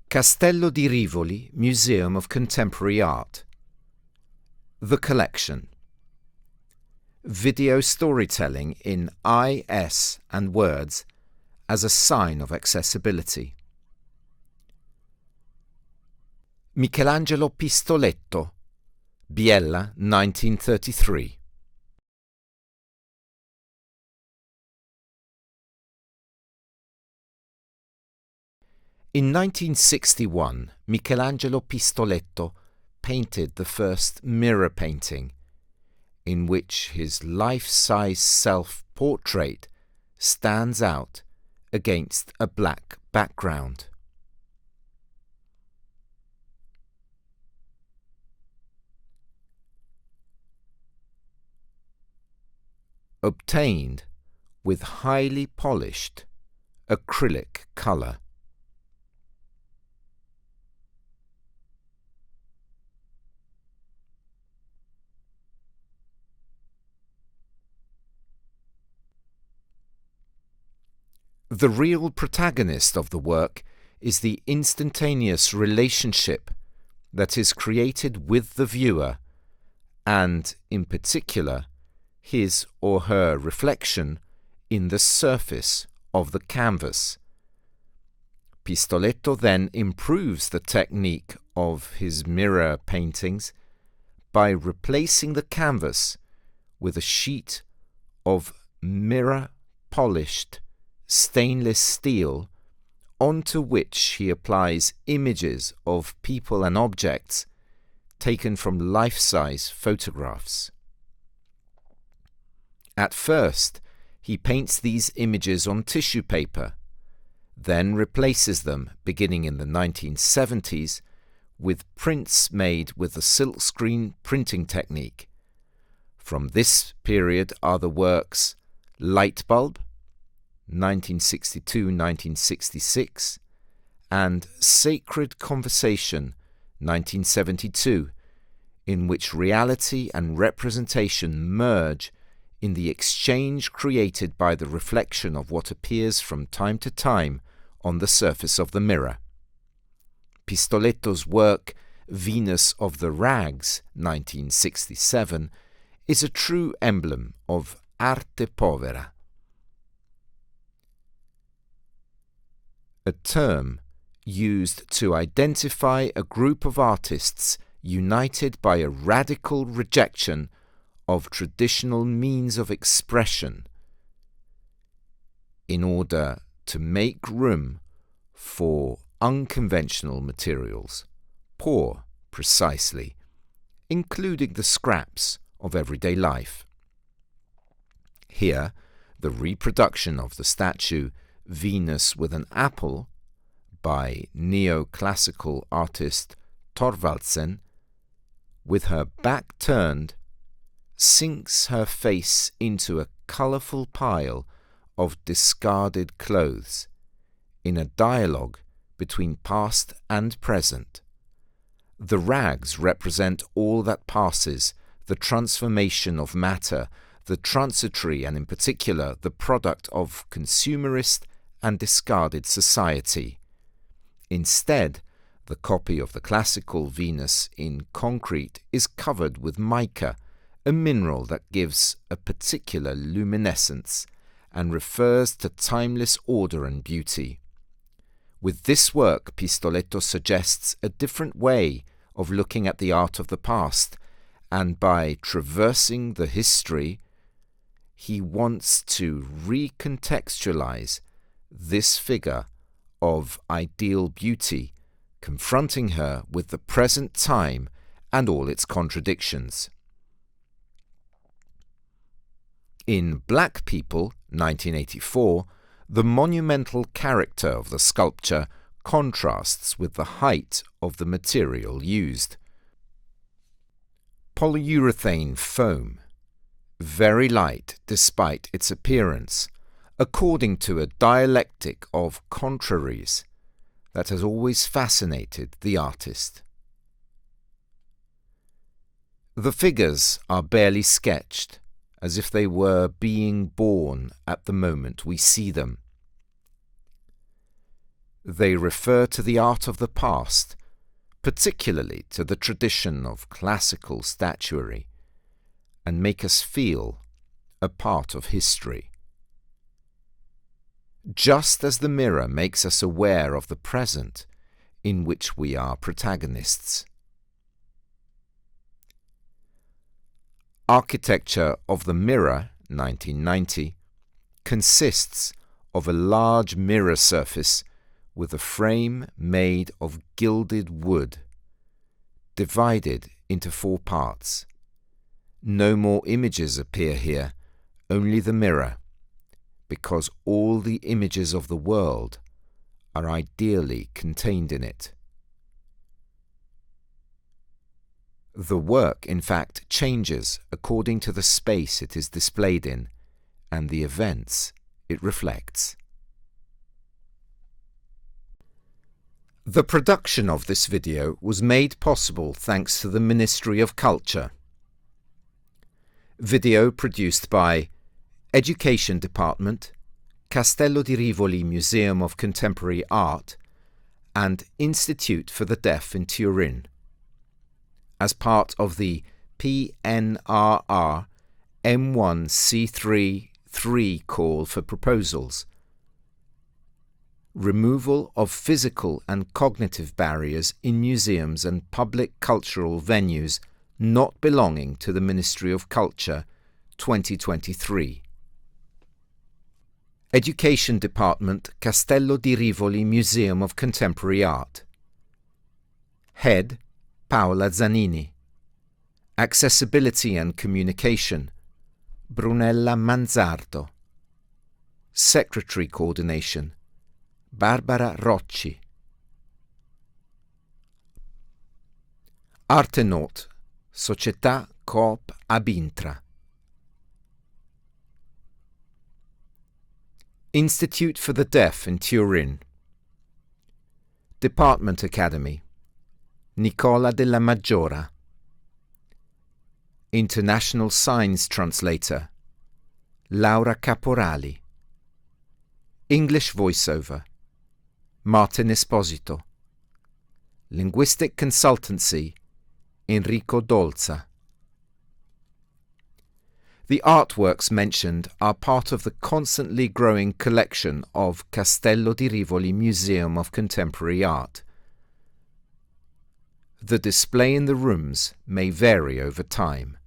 Castello di Rivoli Museum of Contemporary Art. The Collection. Video storytelling in IS and words as a sign of accessibility. Michelangelo Pistoletto, Biella, 1933. In 1961, Michelangelo Pistoletto painted the first mirror painting, in which his life-size self-portrait stands out against a black background. Obtained with highly polished acrylic color. The real protagonist of the work is the instantaneous relationship that is created with the viewer, and, in particular, his or her reflection in the surface of the canvas. Pistoletto then improves the technique of his mirror paintings by replacing the canvas with a sheet of mirror-polished stainless steel onto which he applies images of people and objects taken from life-size photographs. At first, he paints these images on tissue paper, then replaces them, beginning in the 1970s, with prints made with the silkscreen printing technique. From this period are the works Lightbulb, 1962-1966, and Sacred Conversation, 1972, in which reality and representation merge in the exchange created by the reflection of what appears from time to time on the surface of the mirror. Pistoletto's work, Venus of the Rags, 1967, is a true emblem of arte povera, a term used to identify a group of artists united by a radical rejection of traditional means of expression in order to make room for unconventional materials, poor precisely, including the scraps of everyday life. Here, the reproduction of the statue Venus with an Apple by neoclassical artist Thorvaldsen, with her back turned, sinks her face into a colourful pile of discarded clothes, in a dialogue between past and present. The rags represent all that passes, the transformation of matter, the transitory and in particular the product of consumerist and discarded society. Instead, the copy of the classical Venus in concrete is covered with mica, a mineral that gives a particular luminescence and refers to timeless order and beauty. With this work, Pistoletto suggests a different way of looking at the art of the past, and by traversing the history, he wants to recontextualize this figure of ideal beauty, confronting her with the present time and all its contradictions. In Black People, 1984, the monumental character of the sculpture contrasts with the height of the material used. Polyurethane foam, very light despite its appearance, according to a dialectic of contraries that has always fascinated the artist. The figures are barely sketched, as if they were being born at the moment we see them. They refer to the art of the past, particularly to the tradition of classical statuary, and make us feel a part of history. Just as the mirror makes us aware of the present in which we are protagonists. Architecture of the Mirror, 1990, consists of a large mirror surface with a frame made of gilded wood, divided into 4 parts. No more images appear here, only the mirror, because all the images of the world are ideally contained in it. The work, in fact, changes according to the space it is displayed in and the events it reflects. The production of this video was made possible thanks to the Ministry of Culture. Video produced by Education Department, Castello di Rivoli Museum of Contemporary Art, and Institute for the Deaf in Turin, as part of the PNRR M1C3-3 Call for proposals. Removal of physical and cognitive barriers in museums and public cultural venues not belonging to the Ministry of Culture, 2023. Education Department, Castello di Rivoli Museum of Contemporary Art. Head, Paola Zanini. Accessibility and Communication, Brunella Manzardo. Secretary Coordination, Barbara Rocci. Arte Note, Società Coop Abintra. Institute for the Deaf in Turin. Department Academy, Nicola della Maggiora. International Signs Translator, Laura Caporali. English Voiceover, Martin Esposito. Linguistic Consultancy, Enrico Dolza. The artworks mentioned are part of the constantly growing collection of Castello di Rivoli Museum of Contemporary Art. The display in the rooms may vary over time.